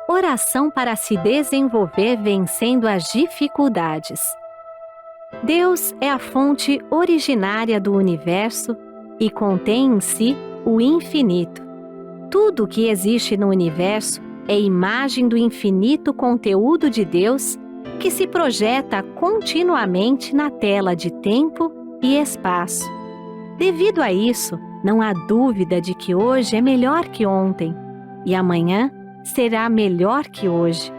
Oração para se desenvolver vencendo as dificuldades. Deus é a fonte originária do universo e contém em si o infinito. Tudo o que existe no universo é imagem do infinito conteúdo de Deus que se projeta continuamente na tela de tempo e espaço. Devido a isso, não há dúvida de que hoje é melhor que ontem e amanhã será melhor que hoje.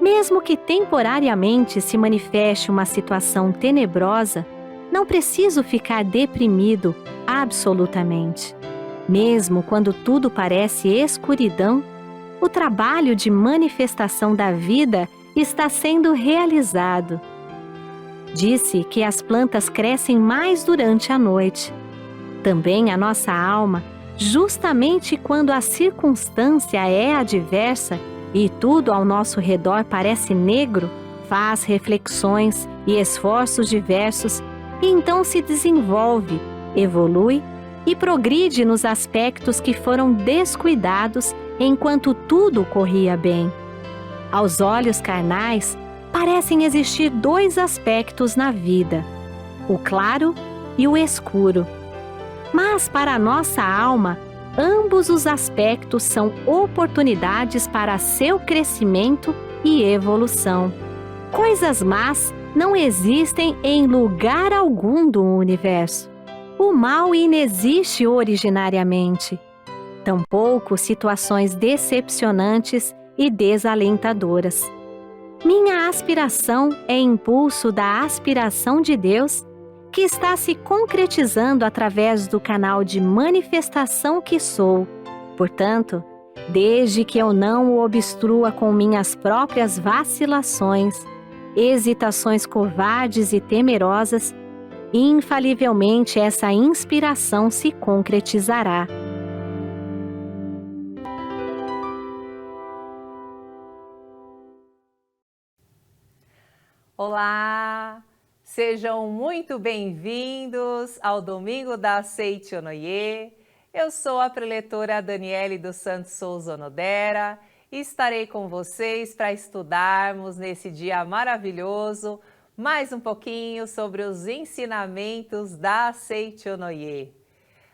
Mesmo que temporariamente se manifeste uma situação tenebrosa, não preciso ficar deprimido absolutamente. Mesmo quando tudo parece escuridão, o trabalho de manifestação da vida está sendo realizado. Disse que as plantas crescem mais durante a noite. Também a nossa alma, justamente quando a circunstância é adversa e tudo ao nosso redor parece negro, faz reflexões e esforços diversos e então se desenvolve, evolui e progride nos aspectos que foram descuidados enquanto tudo corria bem. Aos olhos carnais, parecem existir dois aspectos na vida, o claro e o escuro. Mas para a nossa alma, ambos os aspectos são oportunidades para seu crescimento e evolução. Coisas más não existem em lugar algum do universo. O mal inexiste originariamente. Tampouco situações decepcionantes e desalentadoras. Minha aspiração é impulso da aspiração de Deus, que está se concretizando através do canal de manifestação que sou. Portanto, desde que eu não o obstrua com minhas próprias vacilações, hesitações covardes e temerosas, infalivelmente essa inspiração se concretizará. Olá! Sejam muito bem-vindos ao Domingo da Seichonoye. Eu sou a preletora Daniele dos Santos Souza Onodera e estarei com vocês para estudarmos nesse dia maravilhoso mais um pouquinho sobre os ensinamentos da Seichonoye.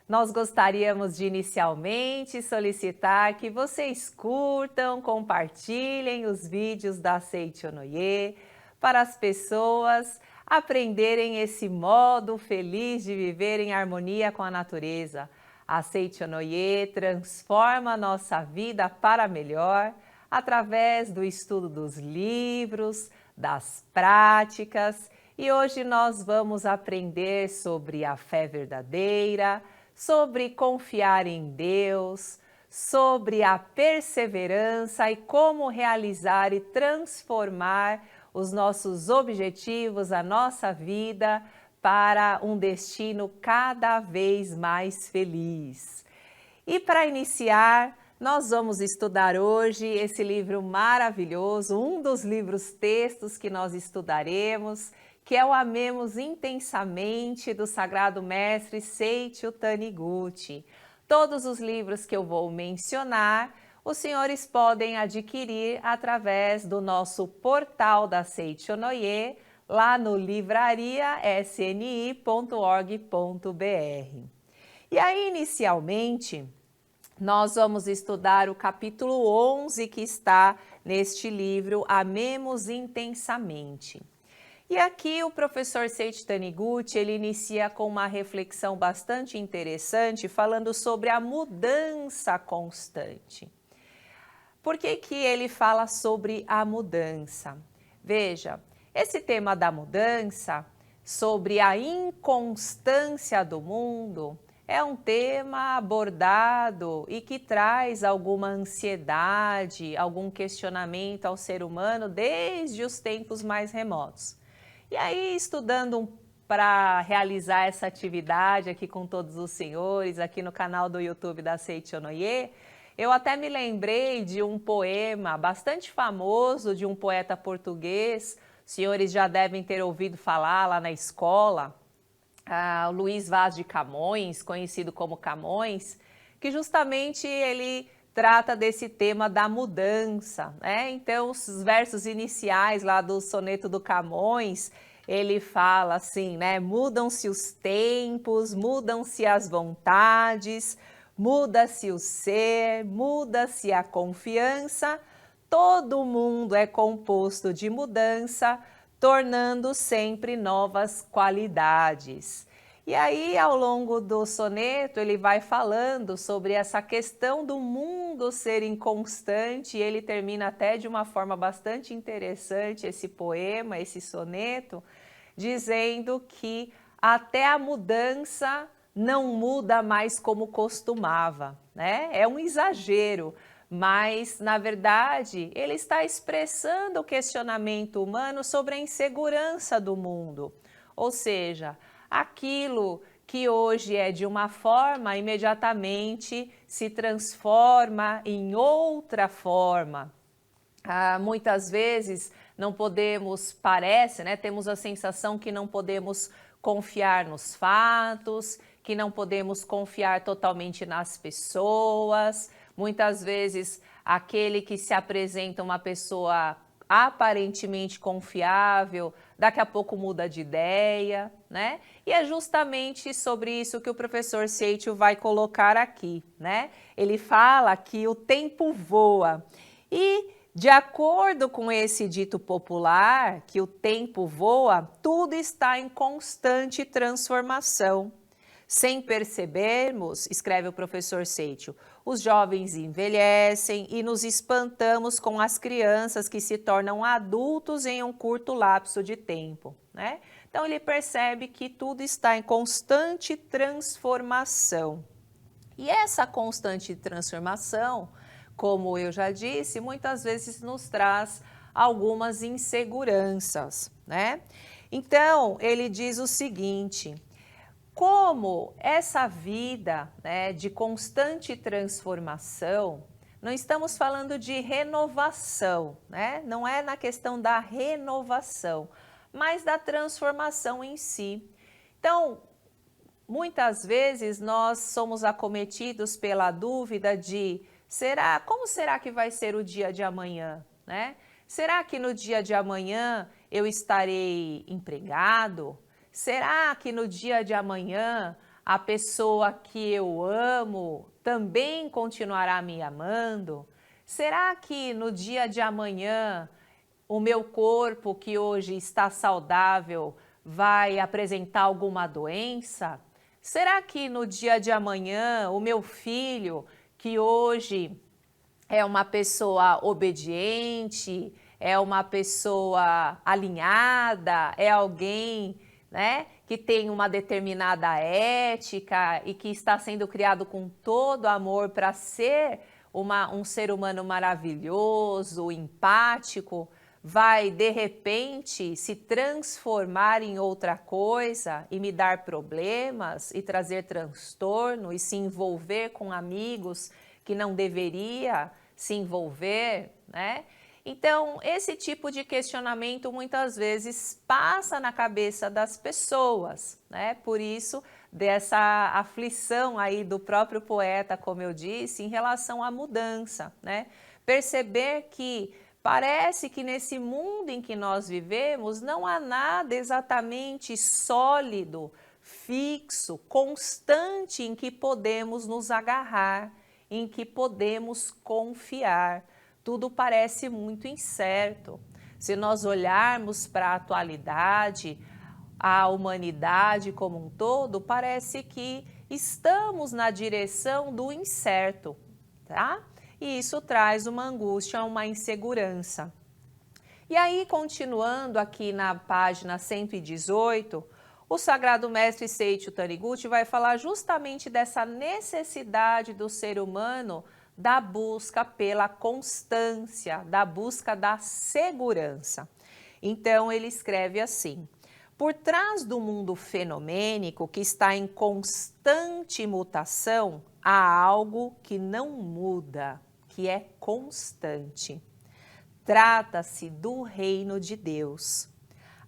Nós gostaríamos de inicialmente solicitar que vocês curtam, compartilhem os vídeos da Seichonoye para as pessoas aprenderem esse modo feliz de viver em harmonia com a natureza. A Seichonoye transforma a nossa vida para melhor através do estudo dos livros, das práticas, e hoje nós vamos aprender sobre a fé verdadeira, sobre confiar em Deus, sobre a perseverança e como realizar e transformar os nossos objetivos, a nossa vida para um destino cada vez mais feliz. E para iniciar, nós vamos estudar hoje esse livro maravilhoso, um dos livros textos que nós estudaremos, que é o Amemos Intensamente, do Sagrado Mestre Seicho Taniguchi. Todos os livros que eu vou mencionar, os senhores podem adquirir através do nosso portal da Seichonoye, lá no livrariasni.org.br. E aí, inicialmente, nós vamos estudar o capítulo 11 que está neste livro, Amemos Intensamente. E aqui o professor Seicho Taniguchi, ele inicia com uma reflexão bastante interessante, falando sobre a mudança constante. Por que que ele fala sobre a mudança? Veja, esse tema da mudança, sobre a inconstância do mundo, é um tema abordado e que traz alguma ansiedade, algum questionamento ao ser humano desde os tempos mais remotos. E aí, estudando para realizar essa atividade aqui com todos os senhores, aqui no canal do YouTube da Seichonoye, eu até me lembrei de um poema bastante famoso de um poeta português, os senhores já devem ter ouvido falar lá na escola, Luís Vaz de Camões, conhecido como Camões, que justamente ele trata desse tema da mudança, né? Então, os versos iniciais lá do soneto do Camões, ele fala assim, né? Mudam-se os tempos, mudam-se as vontades, muda-se o ser, muda-se a confiança, todo mundo é composto de mudança, tornando sempre novas qualidades. E aí, ao longo do soneto, ele vai falando sobre essa questão do mundo ser inconstante, e ele termina até de uma forma bastante interessante esse poema, esse soneto, dizendo que até a mudança não muda mais como costumava, né? É um exagero, mas, na verdade, ele está expressando o questionamento humano sobre a insegurança do mundo, ou seja, aquilo que hoje é de uma forma, imediatamente se transforma em outra forma. Muitas vezes não podemos, parece, né, temos a sensação que não podemos confiar nos fatos, que não podemos confiar totalmente nas pessoas. Muitas vezes aquele que se apresenta uma pessoa aparentemente confiável, daqui a pouco muda de ideia, né? E é justamente sobre isso que o professor Seixo vai colocar aqui, né? Ele fala que o tempo voa e, de acordo com esse dito popular, que o tempo voa, tudo está em constante transformação. Sem percebermos, escreve o professor Seixo, os jovens envelhecem e nos espantamos com as crianças que se tornam adultos em um curto lapso de tempo, né? Então ele percebe que tudo está em constante transformação. E essa constante transformação, como eu já disse, muitas vezes nos traz algumas inseguranças, né? Então, ele diz o seguinte: como essa vida, né, de constante transformação, não estamos falando de renovação, né? Não é na questão da renovação, mas da transformação em si. Então, muitas vezes nós somos acometidos pela dúvida de como será que vai ser o dia de amanhã, né? Será que no dia de amanhã eu estarei empregado? Será que no dia de amanhã a pessoa que eu amo também continuará me amando? Será que no dia de amanhã o meu corpo que hoje está saudável vai apresentar alguma doença? Será que no dia de amanhã o meu filho que hoje é uma pessoa obediente, é uma pessoa alinhada, é alguém, né, que tem uma determinada ética e que está sendo criado com todo amor para ser um ser humano maravilhoso, empático, vai de repente se transformar em outra coisa e me dar problemas e trazer transtorno e se envolver com amigos que não deveria se envolver, né? Então, esse tipo de questionamento muitas vezes passa na cabeça das pessoas, né? Por isso, dessa aflição aí do próprio poeta, como eu disse, em relação à mudança, né? Perceber que parece que nesse mundo em que nós vivemos não há nada exatamente sólido, fixo, constante em que podemos nos agarrar, em que podemos confiar. Tudo parece muito incerto. Se nós olharmos para a atualidade, a humanidade como um todo, parece que estamos na direção do incerto, tá? E isso traz uma angústia, uma insegurança. E aí, continuando aqui na página 118, o Sagrado Mestre Seiichi Taniguchi vai falar justamente dessa necessidade do ser humano da busca pela constância, da busca da segurança. Então, ele escreve assim: por trás do mundo fenomênico que está em constante mutação, há algo que não muda, que é constante. Trata-se do reino de Deus.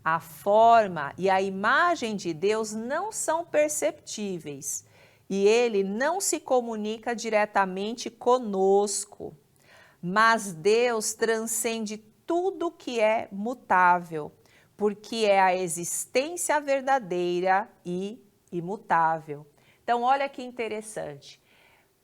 A forma e a imagem de Deus não são perceptíveis e ele não se comunica diretamente conosco. Mas Deus transcende tudo que é mutável, porque é a existência verdadeira e imutável. Então, olha que interessante.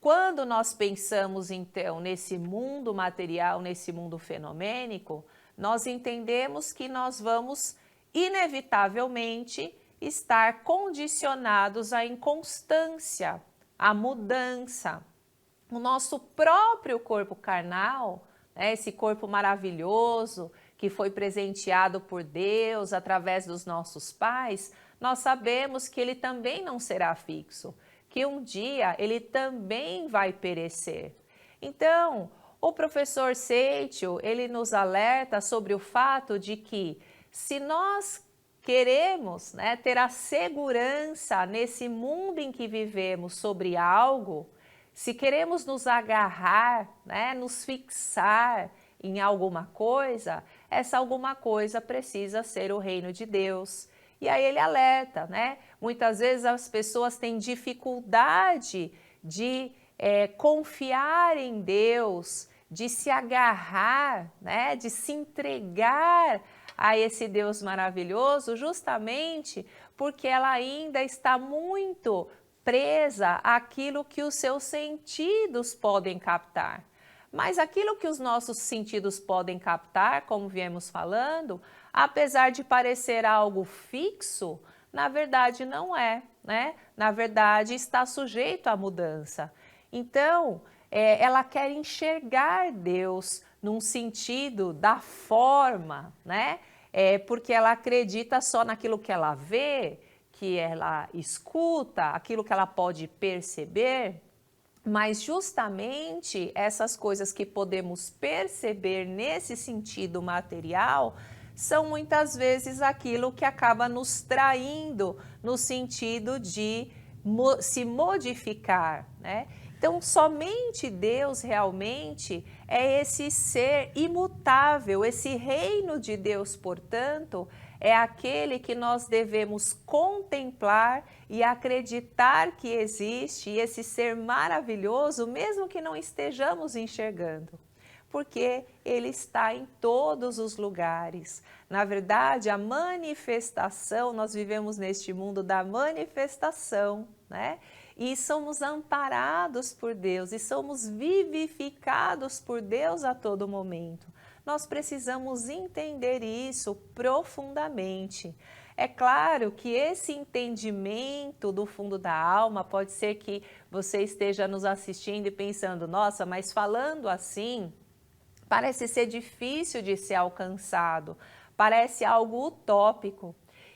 Quando nós pensamos, então, nesse mundo material, nesse mundo fenomênico, nós entendemos que nós vamos, inevitavelmente, estar condicionados à inconstância, à mudança. O nosso próprio corpo carnal, né, esse corpo maravilhoso que foi presenteado por Deus através dos nossos pais, nós sabemos que ele também não será fixo, que um dia ele também vai perecer. Então, o professor Seitel, ele nos alerta sobre o fato de que se nós queremos, né, ter a segurança nesse mundo em que vivemos sobre algo, se queremos nos agarrar, né, nos fixar em alguma coisa, essa alguma coisa precisa ser o reino de Deus. E aí ele alerta, né? Muitas vezes as pessoas têm dificuldade de confiar em Deus, de se agarrar, né, de se entregar a esse Deus maravilhoso, justamente porque ela ainda está muito presa àquilo que os seus sentidos podem captar. Mas aquilo que os nossos sentidos podem captar, como viemos falando, apesar de parecer algo fixo, na verdade não é, né? Na verdade está sujeito à mudança. Então, ela quer enxergar Deus num sentido da forma, né? Porque ela acredita só naquilo que ela vê, que ela escuta, aquilo que ela pode perceber, mas justamente essas coisas que podemos perceber nesse sentido material são muitas vezes aquilo que acaba nos traindo no sentido de se modificar, né? Então, somente Deus realmente é esse ser imutável, esse reino de Deus, portanto, é aquele que nós devemos contemplar e acreditar que existe, e esse ser maravilhoso, mesmo que não estejamos enxergando, porque ele está em todos os lugares. Na verdade, a manifestação, nós vivemos neste mundo da manifestação, né? E somos amparados por Deus e somos vivificados por Deus a todo momento. Nós precisamos entender isso profundamente. É claro que esse entendimento do fundo da alma pode ser que você esteja nos assistindo e pensando, nossa, mas falando assim, parece ser difícil de ser alcançado, parece algo utópico.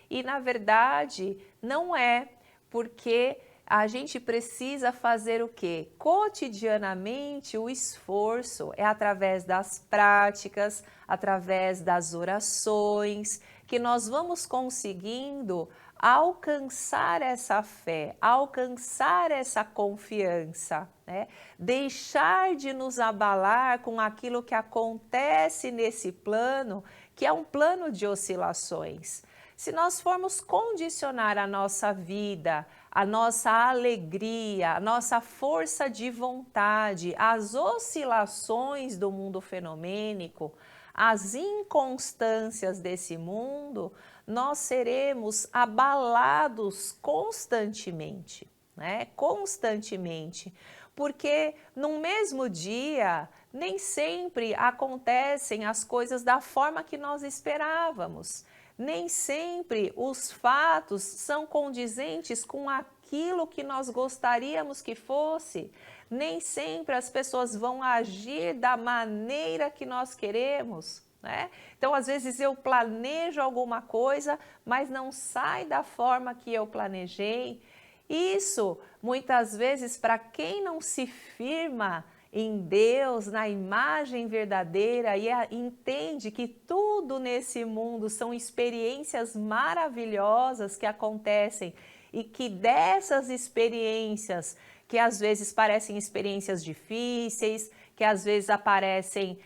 E na verdade não é, porque a gente precisa fazer o quê? Cotidianamente o esforço é através das práticas, através das orações, que nós vamos conseguindo alcançar essa fé, alcançar essa confiança, né? Deixar de nos abalar com aquilo que acontece nesse plano, que é um plano de oscilações. Se nós formos condicionar a nossa vida, a nossa alegria, a nossa força de vontade, as oscilações do mundo fenomênico, as inconstâncias desse mundo, nós seremos abalados constantemente, né? Constantemente, porque no mesmo dia nem sempre acontecem as coisas da forma que nós esperávamos. Nem sempre os fatos são condizentes com aquilo que nós gostaríamos que fosse. Nem sempre as pessoas vão agir da maneira que nós queremos, né? Então, às vezes eu planejo alguma coisa, mas não sai da forma que eu planejei. Isso, muitas vezes, para quem não se firma em Deus, na imagem verdadeira, e entende que tudo nesse mundo são experiências maravilhosas que acontecem e que dessas experiências, que às vezes parecem experiências difíceis, que às vezes aparecem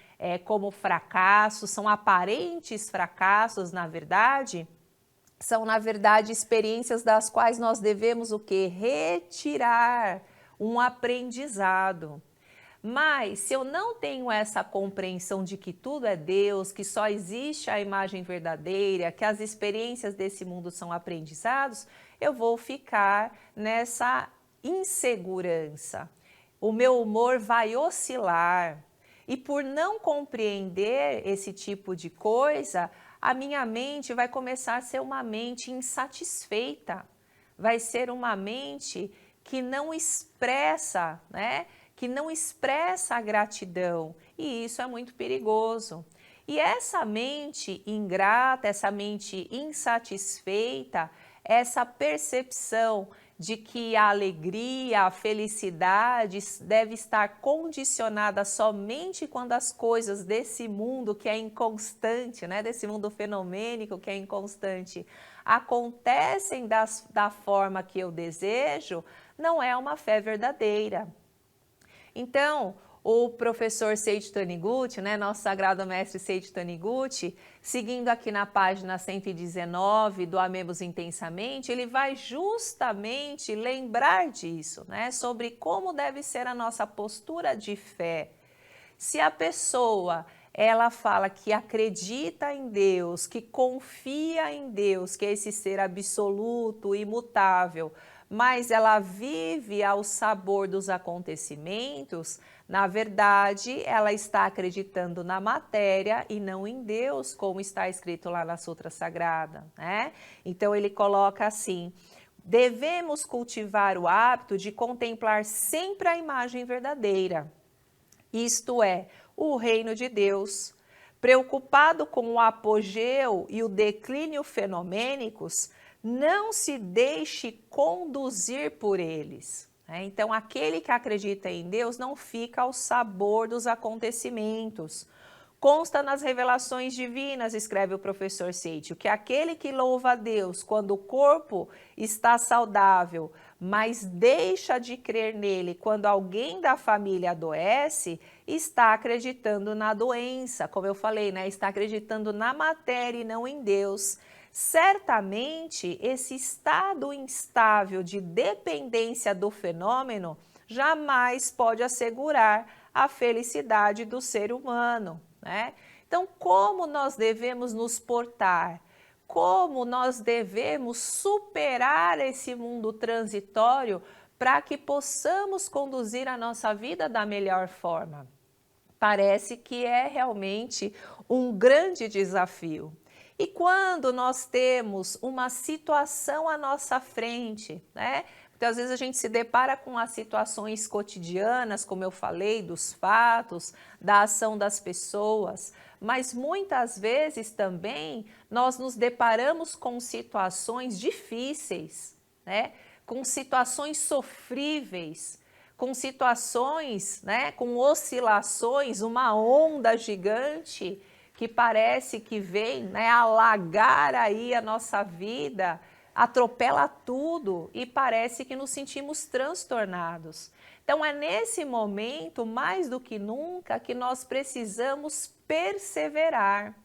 como fracassos, são aparentes fracassos, na verdade, são, na verdade, experiências das quais nós devemos o quê? Retirar um aprendizado. Mas se eu não tenho essa compreensão de que tudo é Deus, que só existe a imagem verdadeira, que as experiências desse mundo são aprendizados, eu vou ficar nessa insegurança. O meu humor vai oscilar. E por não compreender esse tipo de coisa, a minha mente vai começar a ser uma mente insatisfeita. Vai ser uma mente que não expressa, né? Que não expressa a gratidão, e isso é muito perigoso. E essa mente ingrata, essa mente insatisfeita, essa percepção de que a alegria, a felicidade deve estar condicionada somente quando as coisas desse mundo que é inconstante, né, desse mundo fenomênico que é inconstante, acontecem da forma que eu desejo, não é uma fé verdadeira. Então, o professor Seiichi Taniguchi, né, nosso sagrado mestre Seiichi Taniguchi, seguindo aqui na página 119 do Amemos Intensamente, ele vai justamente lembrar disso, né, sobre como deve ser a nossa postura de fé. Se a pessoa ela fala que acredita em Deus, que confia em Deus, que é esse ser absoluto, imutável, mas ela vive ao sabor dos acontecimentos, na verdade, ela está acreditando na matéria e não em Deus, como está escrito lá na Sutra Sagrada, né? Então ele coloca assim: devemos cultivar o hábito de contemplar sempre a imagem verdadeira, isto é, o reino de Deus. Preocupado com o apogeu e o declínio fenomênicos, não se deixe conduzir por eles. Então, aquele que acredita em Deus não fica ao sabor dos acontecimentos. Consta nas revelações divinas, escreve o professor Seiichi, que aquele que louva a Deus quando o corpo está saudável, mas deixa de crer nele quando alguém da família adoece, está acreditando na doença, como eu falei, né? Está acreditando na matéria e não em Deus. Certamente, esse estado instável de dependência do fenômeno jamais pode assegurar a felicidade do ser humano, né? Então, como nós devemos nos portar? Como nós devemos superar esse mundo transitório para que possamos conduzir a nossa vida da melhor forma? Parece que é realmente um grande desafio. E quando nós temos uma situação à nossa frente, né? Porque às vezes a gente se depara com as situações cotidianas, como eu falei, dos fatos, da ação das pessoas, mas muitas vezes também nós nos deparamos com situações difíceis, né? Com situações sofríveis, com situações, né? Com oscilações, uma onda gigante que parece que vem, né, alagar aí a nossa vida, atropela tudo e parece que nos sentimos transtornados. Então é nesse momento, mais do que nunca, que nós precisamos perseverar.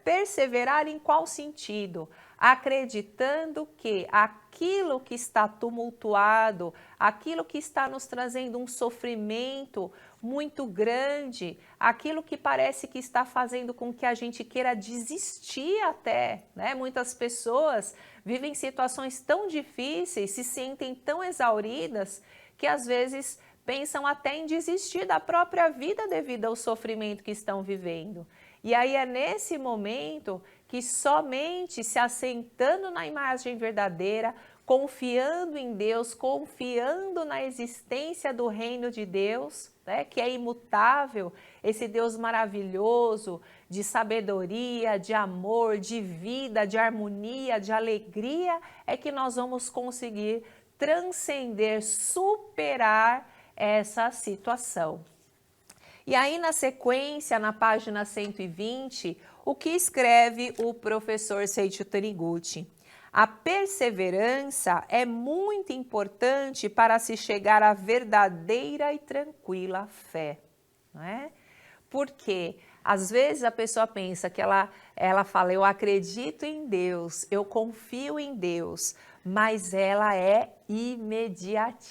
Perseverar em qual sentido? Acreditando que aquilo que está tumultuado, aquilo que está nos trazendo um sofrimento muito grande, aquilo que parece que está fazendo com que a gente queira desistir até, né? Muitas pessoas vivem situações tão difíceis, se sentem tão exauridas, que às vezes pensam até em desistir da própria vida devido ao sofrimento que estão vivendo. E aí é nesse momento que somente se assentando na imagem verdadeira, confiando em Deus, confiando na existência do reino de Deus, né, que é imutável, esse Deus maravilhoso, de sabedoria, de amor, de vida, de harmonia, de alegria, é que nós vamos conseguir transcender, superar essa situação. E aí, na sequência, na página 120, o que escreve o professor Seiichi Taniguchi? A perseverança é muito importante para se chegar à verdadeira e tranquila fé, não é? Porque às vezes a pessoa pensa que ela fala, eu acredito em Deus, eu confio em Deus, mas ela é imediatista,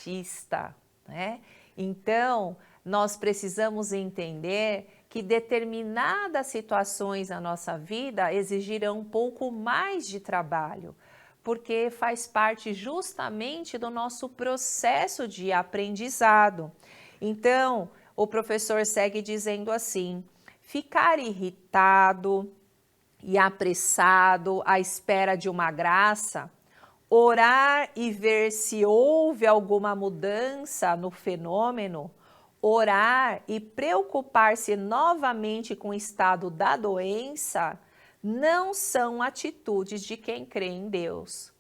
né? Então, nós precisamos entender que determinadas situações na nossa vida exigirão um pouco mais de trabalho, porque faz parte justamente do nosso processo de aprendizado. Então, o professor segue dizendo assim: ficar irritado e apressado à espera de uma graça, orar e ver se houve alguma mudança no fenômeno, orar e preocupar-se novamente com o estado da doença, não são atitudes de quem crê em Deus.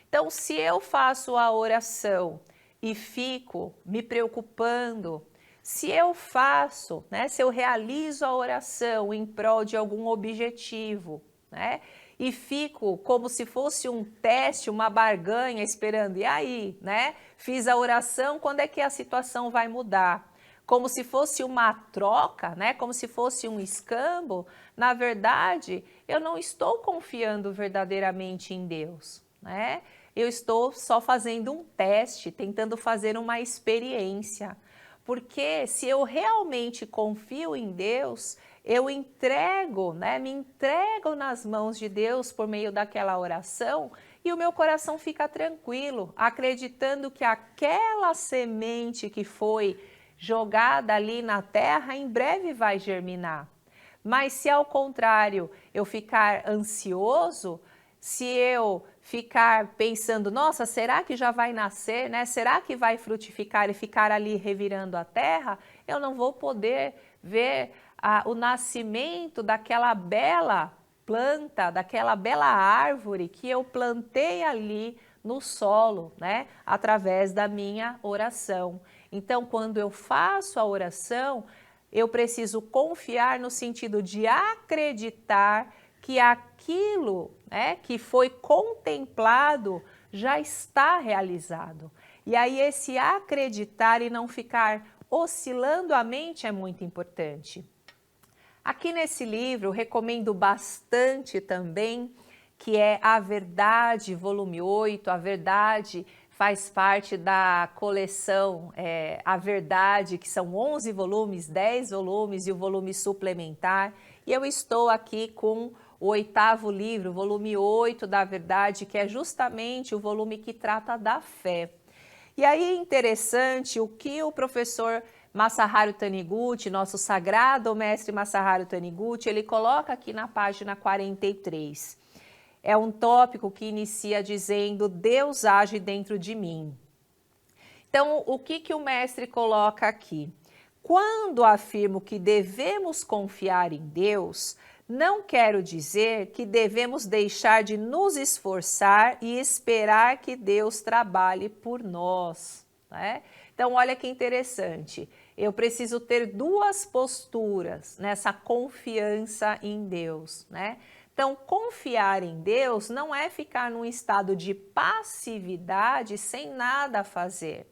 Então, se eu faço a oração e fico me preocupando, se eu faço, né, se eu realizo a oração em prol de algum objetivo, né, e fico como se fosse um teste, uma barganha esperando, e aí, né, fiz a oração, quando é que a situação vai mudar? Como se fosse uma troca, né, como se fosse um escambo, na verdade, eu não estou confiando verdadeiramente em Deus, né? Eu estou só fazendo um teste, tentando fazer uma experiência. Porque se eu realmente confio em Deus, eu entrego, né? Me entrego nas mãos de Deus por meio daquela oração e o meu coração fica tranquilo, acreditando que aquela semente que foi jogada ali na terra em breve vai germinar. Mas se ao contrário eu ficar ansioso, se eu ficar pensando, nossa, será que já vai nascer, né? Será que vai frutificar e ficar ali revirando a terra? Eu não vou poder ver o nascimento daquela bela planta, daquela bela árvore que eu plantei ali no solo, né? Através da minha oração. Então, quando eu faço a oração, eu preciso confiar no sentido de acreditar que aquilo, né, que foi contemplado já está realizado. E aí esse acreditar e não ficar oscilando a mente é muito importante. Aqui nesse livro, recomendo bastante também, que é A Verdade, volume 8, A Verdade faz parte da coleção A Verdade, que são 11 volumes, 10 volumes e o volume suplementar. E eu estou aqui com o 8º livro, volume 8 da Verdade, que é justamente o volume que trata da fé. E aí é interessante o que o professor Masaharu Taniguchi, nosso sagrado mestre Masaharu Taniguchi, ele coloca aqui na página 43. É um tópico que inicia dizendo, Deus age dentro de mim. Então, o que o mestre coloca aqui? Quando afirmo que devemos confiar em Deus, não quero dizer que devemos deixar de nos esforçar e esperar que Deus trabalhe por nós, né? Então, olha que interessante. Eu preciso ter duas posturas nessa confiança em Deus, né? Então, confiar em Deus não é ficar num estado de passividade sem nada a fazer.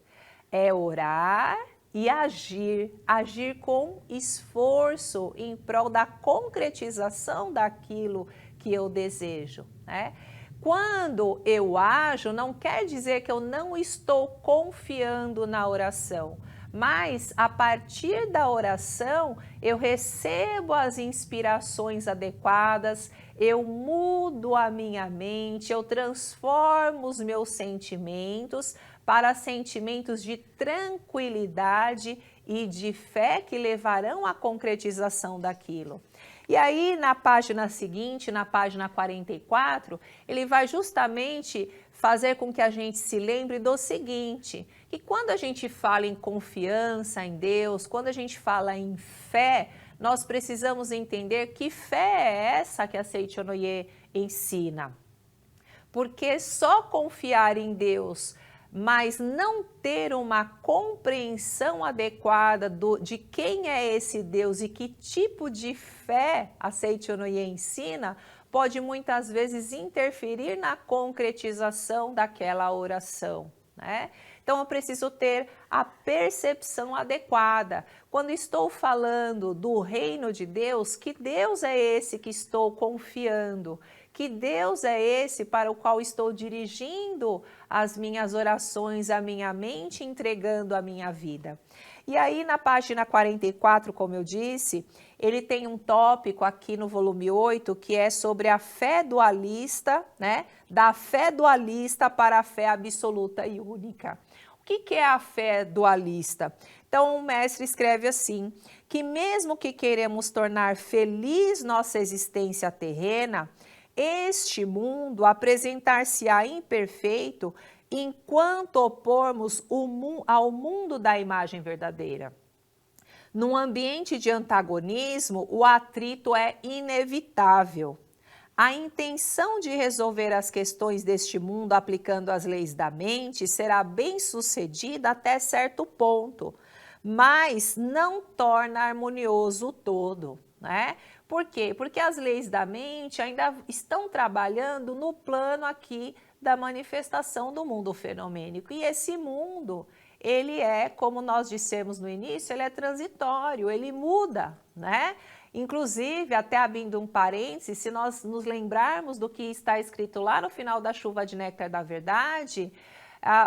É orar e agir com esforço em prol da concretização daquilo que eu desejo, né? Quando eu ajo, não quer dizer que eu não estou confiando na oração, mas a partir da oração eu recebo as inspirações adequadas, eu mudo a minha mente, eu transformo os meus sentimentos para sentimentos de tranquilidade e de fé que levarão à concretização daquilo. E aí, na página seguinte, na página 44, ele vai justamente fazer com que a gente se lembre do seguinte, que quando a gente fala em confiança em Deus, quando a gente fala em fé, nós precisamos entender que fé é essa que a Seiichi Onoye ensina. Porque só confiar em Deus, mas não ter uma compreensão adequada de quem é esse Deus e que tipo de fé a Seiichi Onoye ensina, pode muitas vezes interferir na concretização daquela oração, né? Então eu preciso ter a percepção adequada. Quando estou falando do reino de Deus, que Deus é esse que estou confiando? Que Deus é esse para o qual estou dirigindo as minhas orações, a minha mente, entregando a minha vida? E aí na página 44, como eu disse, ele tem um tópico aqui no volume 8 que é sobre a fé dualista, né? Da fé dualista para a fé absoluta e única. O que é a fé dualista? Então o mestre escreve assim, que mesmo que queremos tornar feliz nossa existência terrena, este mundo apresentar-se-á imperfeito enquanto opormos ao mundo da imagem verdadeira. Num ambiente de antagonismo, o atrito é inevitável. A intenção de resolver as questões deste mundo aplicando as leis da mente será bem-sucedida até certo ponto, mas não torna harmonioso o todo, né? Por quê? Porque as leis da mente ainda estão trabalhando no plano aqui da manifestação do mundo fenomênico. E esse mundo, ele é, como nós dissemos no início, ele é transitório, ele muda, né? Inclusive, até abrindo um parênteses, se nós nos lembrarmos do que está escrito lá no final da Chuva de Néctar da Verdade,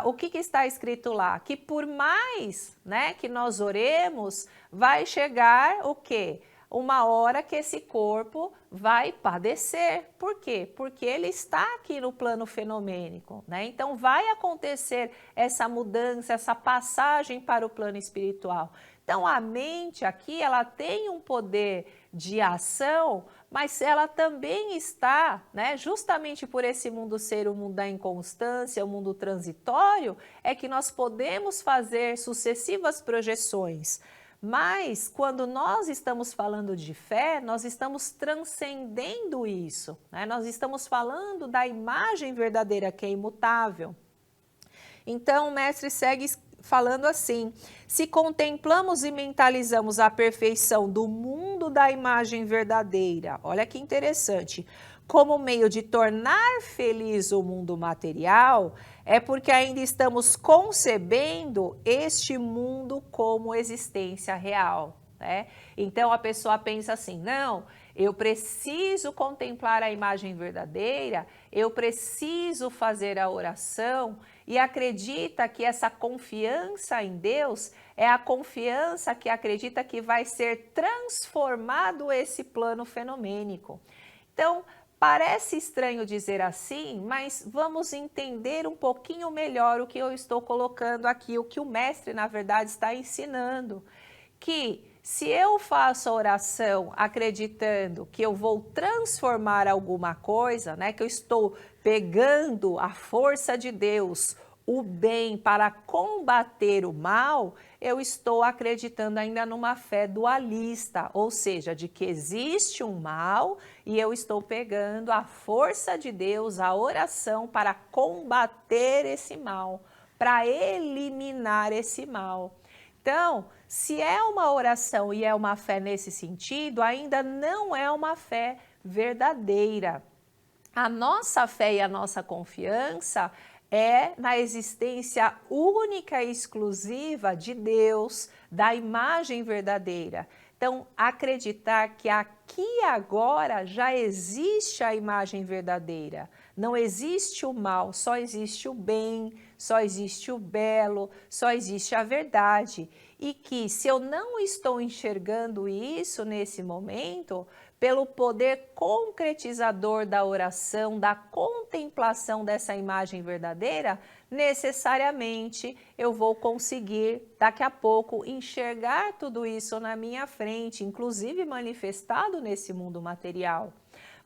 o que está escrito lá? Que por mais, né, que nós oremos, vai chegar o quê? Uma hora que esse corpo vai padecer. Por quê? Porque ele está aqui no plano fenomênico, né? Então vai acontecer essa mudança, essa passagem para o plano espiritual. Então a mente aqui, ela tem um poder de ação, mas ela também está, né, justamente por esse mundo ser o mundo da inconstância, o mundo transitório, é que nós podemos fazer sucessivas projeções. Mas, quando nós estamos falando de fé, nós estamos transcendendo isso, né? Nós estamos falando da imagem verdadeira que é imutável. Então, o mestre segue falando assim, se contemplamos e mentalizamos a perfeição do mundo da imagem verdadeira, olha que interessante, como meio de tornar feliz o mundo material, é porque ainda estamos concebendo este mundo como existência real, né? Então a pessoa pensa assim, não, eu preciso contemplar a imagem verdadeira, eu preciso fazer a oração e acredita que essa confiança em Deus é a confiança que acredita que vai ser transformado esse plano fenomênico. Então, parece estranho dizer assim, mas vamos entender um pouquinho melhor o que eu estou colocando aqui, o que o mestre, na verdade, está ensinando. Que se eu faço a oração acreditando que eu vou transformar alguma coisa, né, que eu estou pegando a força de Deus, o bem para combater o mal, eu estou acreditando ainda numa fé dualista, ou seja, de que existe um mal e eu estou pegando a força de Deus, a oração para combater esse mal, para eliminar esse mal. Então, se é uma oração e é uma fé nesse sentido, ainda não é uma fé verdadeira. A nossa fé e a nossa confiança é na existência única e exclusiva de Deus, da imagem verdadeira. Então, acreditar que aqui e agora já existe a imagem verdadeira. Não existe o mal, só existe o bem, só existe o belo, só existe a verdade. E que se eu não estou enxergando isso nesse momento, pelo poder concretizador da oração, da contemplação dessa imagem verdadeira, necessariamente eu vou conseguir daqui a pouco enxergar tudo isso na minha frente, inclusive manifestado nesse mundo material.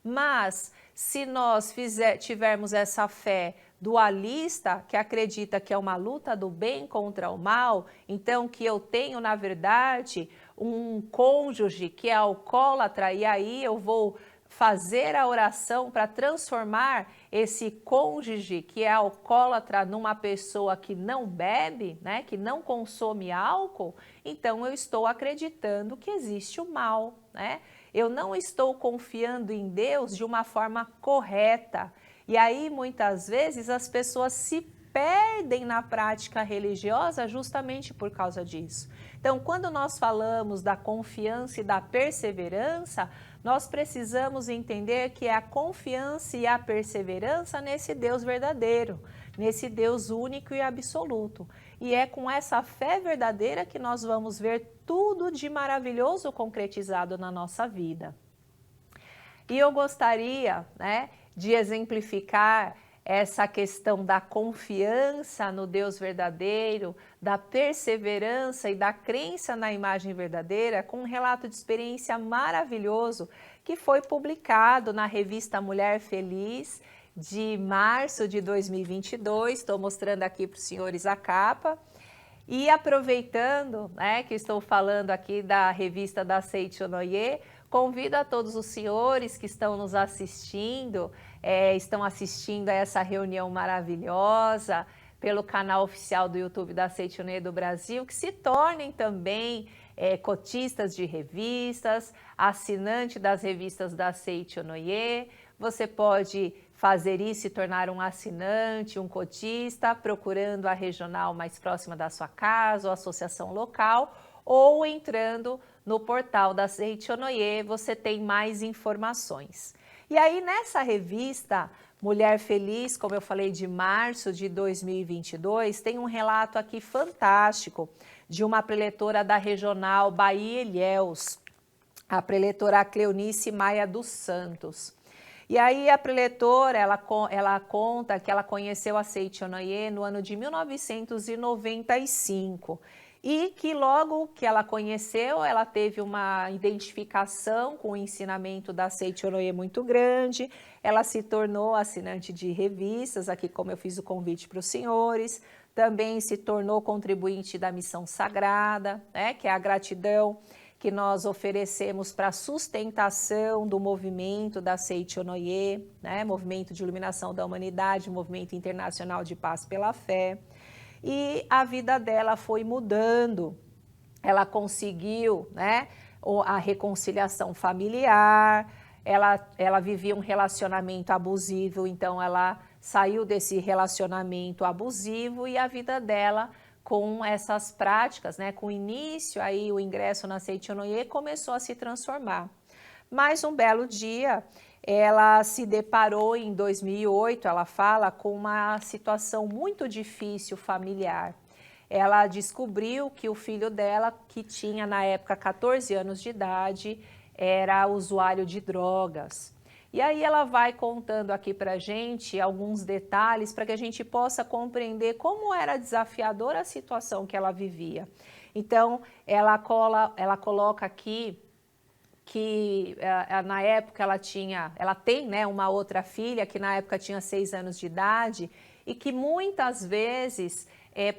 Mas se nós tivermos essa fé dualista, que acredita que é uma luta do bem contra o mal, então que eu tenho, na verdade, um cônjuge que é alcoólatra e aí eu vou fazer a oração para transformar esse cônjuge que é alcoólatra numa pessoa que não bebe, né, que não consome álcool, então eu estou acreditando que existe o mal, né? Eu não estou confiando em Deus de uma forma correta. E aí, muitas vezes, as pessoas se perdem na prática religiosa justamente por causa disso. Então, quando nós falamos da confiança e da perseverança, nós precisamos entender que é a confiança e a perseverança nesse Deus verdadeiro, nesse Deus único e absoluto. E é com essa fé verdadeira que nós vamos ver tudo de maravilhoso concretizado na nossa vida. E eu gostaria, de exemplificar essa questão da confiança no Deus verdadeiro, da perseverança e da crença na imagem verdadeira, com um relato de experiência maravilhoso que foi publicado na revista Mulher Feliz, de março de 2022. Estou mostrando aqui para os senhores a capa. E aproveitando, que estou falando aqui da revista da Seichonoye, convido a todos os senhores que estão nos assistindo, estão assistindo a essa reunião maravilhosa pelo canal oficial do YouTube da Seichonoye do Brasil, que se tornem também cotistas de revistas, assinante das revistas da Seichonoye. Você pode fazer isso e tornar um assinante, um cotista, procurando a regional mais próxima da sua casa ou associação local, ou entrando no portal da Seichonoye, você tem mais informações. E aí nessa revista Mulher Feliz, como eu falei, de março de 2022, tem um relato aqui fantástico de uma preletora da regional Bahia Ilhéus, a preletora Cleonice Maia dos Santos. E aí a preletora, ela conta que ela conheceu a Seichonoye no ano de 1995 e que logo que ela conheceu, ela teve uma identificação com o ensinamento da Seichonoye muito grande, ela se tornou assinante de revistas, aqui como eu fiz o convite para os senhores, também se tornou contribuinte da missão sagrada, que é a gratidão que nós oferecemos para a sustentação do movimento da Seichonoye, movimento de iluminação da humanidade, movimento internacional de paz pela fé. E a vida dela foi mudando, ela conseguiu a reconciliação familiar, ela vivia um relacionamento abusivo, então ela saiu desse relacionamento abusivo e a vida dela com essas práticas, com o início, aí o ingresso na Seichonoye começou a se transformar. Mas um belo dia, ela se deparou em 2008, ela fala, com uma situação muito difícil familiar. Ela descobriu que o filho dela, que tinha na época 14 anos de idade, era usuário de drogas. E aí ela vai contando aqui para a gente alguns detalhes para que a gente possa compreender como era desafiadora a situação que ela vivia. Então, ela coloca aqui que na época ela tem uma outra filha que na época tinha 6 anos de idade e que muitas vezes,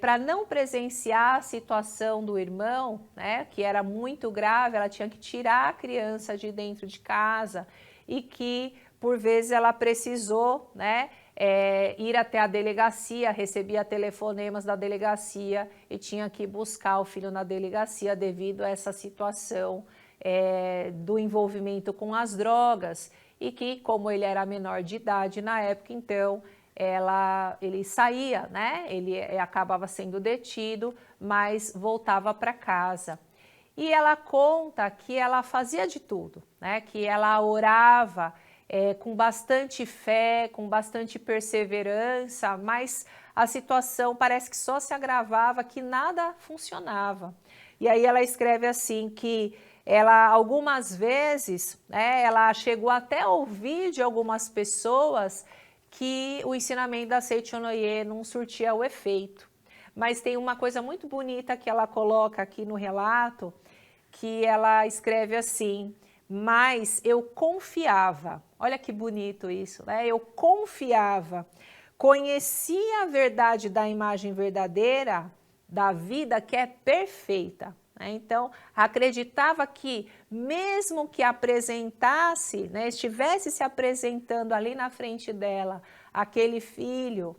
para não presenciar a situação do irmão, que era muito grave, ela tinha que tirar a criança de dentro de casa, e que, por vezes, ela precisou ir até a delegacia, recebia telefonemas da delegacia e tinha que buscar o filho na delegacia devido a essa situação do envolvimento com as drogas e que, como ele era menor de idade na época, então, ele saía, ele acabava sendo detido, mas voltava para casa. E ela conta que ela fazia de tudo, que ela orava com bastante fé, com bastante perseverança, mas a situação parece que só se agravava, que nada funcionava. E aí ela escreve assim que ela, algumas vezes, ela chegou até a ouvir de algumas pessoas que o ensinamento da Seichonoye não surtia o efeito. Mas tem uma coisa muito bonita que ela coloca aqui no relato, que ela escreve assim: mas eu confiava, olha que bonito isso, eu confiava, conhecia a verdade da imagem verdadeira, da vida que é perfeita. Então, acreditava que, mesmo que apresentasse, estivesse se apresentando ali na frente dela, aquele filho,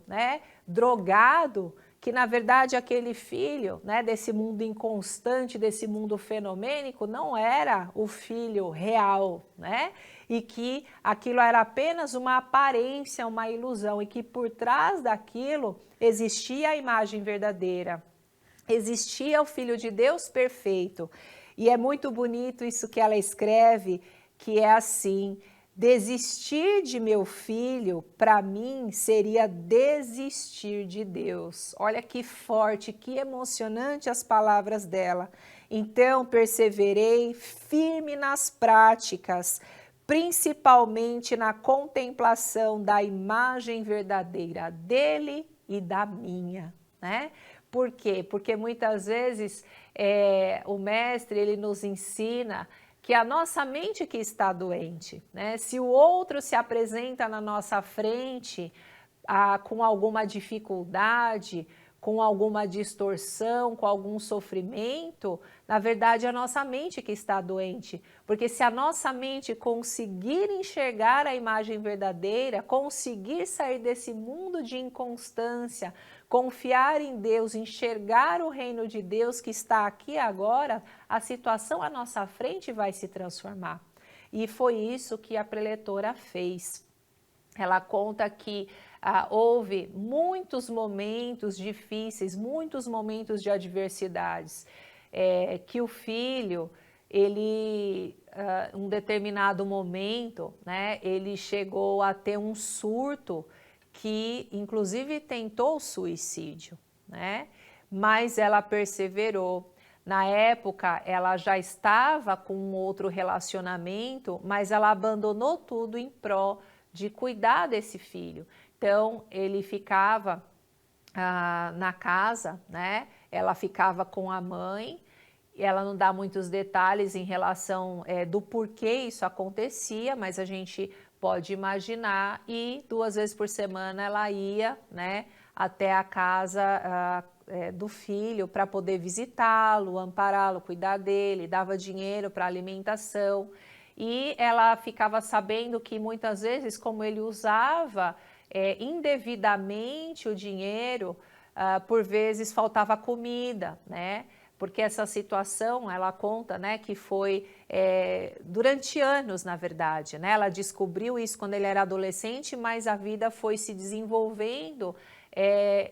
drogado, que na verdade aquele filho, desse mundo inconstante, desse mundo fenomênico, não era o filho real, e que aquilo era apenas uma aparência, uma ilusão, e que por trás daquilo existia a imagem verdadeira, existia o Filho de Deus perfeito. E é muito bonito isso que ela escreve, que é assim: desistir de meu filho, para mim, seria desistir de Deus. Olha que forte, que emocionante as palavras dela. Então, perseverei firme nas práticas, principalmente na contemplação da imagem verdadeira dele e da minha, né? Por quê? Porque muitas vezes o mestre ele nos ensina que a nossa mente que está doente, né? Se o outro se apresenta na nossa frente com alguma dificuldade, com alguma distorção, com algum sofrimento, na verdade é a nossa mente que está doente. Porque se a nossa mente conseguir enxergar a imagem verdadeira, conseguir sair desse mundo de inconstância, confiar em Deus, enxergar o reino de Deus que está aqui agora, a situação à nossa frente vai se transformar. E foi isso que a preletora fez. Ela conta que houve muitos momentos difíceis, muitos momentos de adversidades, que o filho, ele, um determinado momento, né, ele chegou a ter um surto que, inclusive, tentou o suicídio, né? Mas ela perseverou. Na época, ela já estava com um outro relacionamento, mas ela abandonou tudo em prol de cuidar desse filho. Então, ele ficava na casa, né? Ela ficava com a mãe, ela não dá muitos detalhes em relação do porquê isso acontecia, mas a gente pode imaginar, e 2 vezes por semana ela ia, né, até a casa do filho para poder visitá-lo, ampará-lo, cuidar dele, dava dinheiro para alimentação. E ela ficava sabendo que muitas vezes, como ele usava indevidamente o dinheiro, por vezes faltava comida, né? Porque essa situação, ela conta, né, que foi durante anos, na verdade, né? Ela descobriu isso quando ele era adolescente, mas a vida foi se desenvolvendo,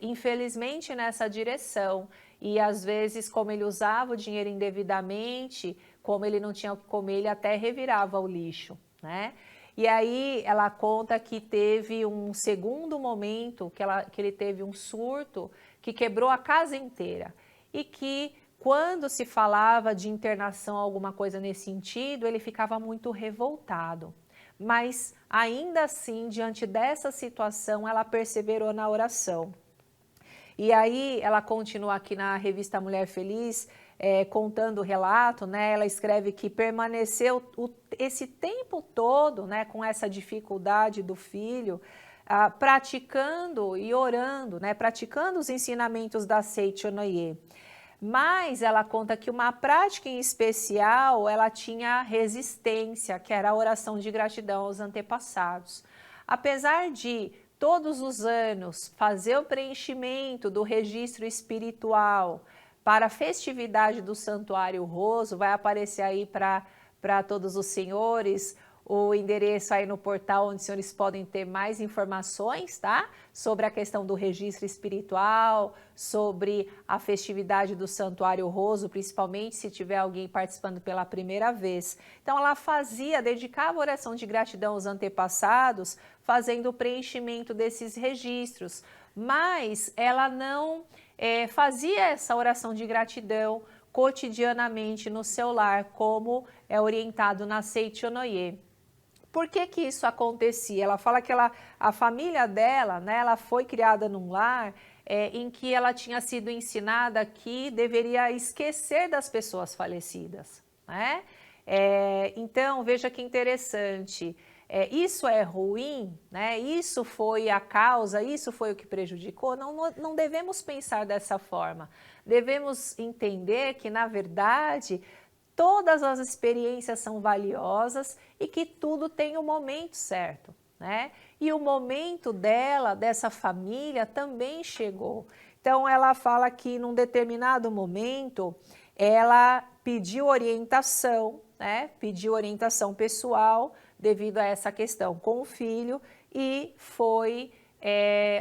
infelizmente, nessa direção. E às vezes, como ele usava o dinheiro indevidamente, como ele não tinha o que comer, ele até revirava o lixo, né? E aí ela conta que teve um segundo momento, que ele teve um surto que quebrou a casa inteira. E que quando se falava de internação, alguma coisa nesse sentido, ele ficava muito revoltado. Mas ainda assim, diante dessa situação, ela perseverou na oração. E aí ela continua aqui na revista Mulher Feliz, contando o relato, né? Ela escreve que permaneceu esse tempo todo, né, com essa dificuldade do filho, praticando e orando, né, praticando os ensinamentos da Seicho Noye. Mas ela conta que uma prática em especial, ela tinha resistência, que era a oração de gratidão aos antepassados. Apesar de todos os anos fazer o preenchimento do registro espiritual para a festividade do Santuário Roso, vai aparecer aí para todos os senhores o endereço aí no portal onde os senhores podem ter mais informações, tá? Sobre a questão do registro espiritual, sobre a festividade do Santuário Roso, principalmente se tiver alguém participando pela primeira vez. Então ela dedicava oração de gratidão aos antepassados, fazendo o preenchimento desses registros, mas ela não fazia essa oração de gratidão cotidianamente no seu lar, como é orientado na Seicho Noye. Por que que isso acontecia? Ela fala que a família dela, né, ela foi criada num lar em que ela tinha sido ensinada que deveria esquecer das pessoas falecidas, né? Então, veja que interessante, isso é ruim, né? Isso foi a causa, isso foi o que prejudicou? Não devemos pensar dessa forma. Devemos entender que, na verdade, todas as experiências são valiosas e que tudo tem o momento certo, né? E o momento dessa família, também chegou. Então, ela fala que num determinado momento, ela pediu orientação, né? Pediu orientação pessoal devido a essa questão com o filho e foi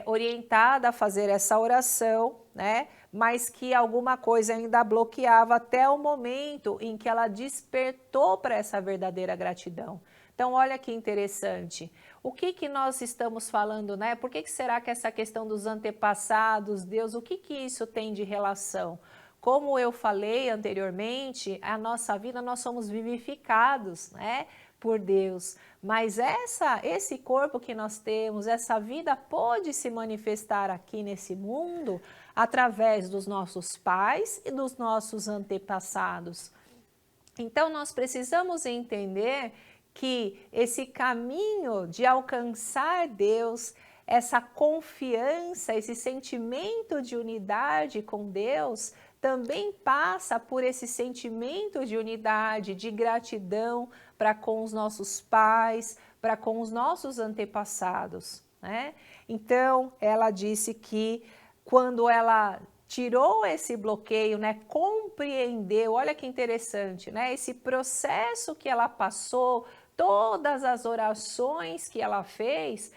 orientada a fazer essa oração, né? Mas que alguma coisa ainda bloqueava até o momento em que ela despertou para essa verdadeira gratidão. Então, olha que interessante. O que nós estamos falando, né? Por que será que essa questão dos antepassados, Deus, o que isso tem de relação? Como eu falei anteriormente, a nossa vida, nós somos vivificados, né, por Deus. Mas esse corpo que nós temos, essa vida pode se manifestar aqui nesse mundo através dos nossos pais e dos nossos antepassados. Então, nós precisamos entender que esse caminho de alcançar Deus, essa confiança, esse sentimento de unidade com Deus, também passa por esse sentimento de unidade, de gratidão para com os nossos pais, para com os nossos antepassados, né? Então, ela disse que quando ela tirou esse bloqueio, né, compreendeu, olha que interessante, né, esse processo que ela passou, todas as orações que ela fez,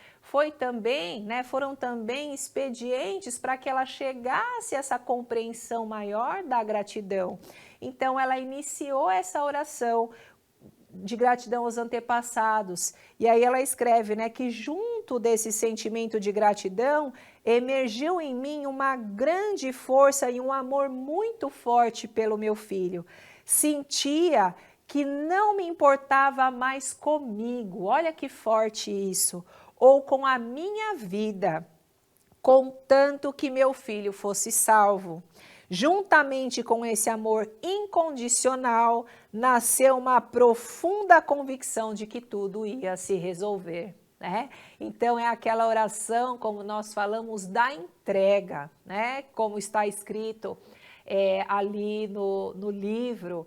foram também expedientes para que ela chegasse a essa compreensão maior da gratidão. Então, ela iniciou essa oração de gratidão aos antepassados. E aí ela escreve, né, que junto desse sentimento de gratidão, emergiu em mim uma grande força e um amor muito forte pelo meu filho. Sentia que não me importava mais comigo, olha que forte isso, ou com a minha vida, contanto que meu filho fosse salvo. Juntamente com esse amor incondicional, nasceu uma profunda convicção de que tudo ia se resolver, né? Então, é aquela oração, como nós falamos, da entrega, né? Como está escrito ali no livro,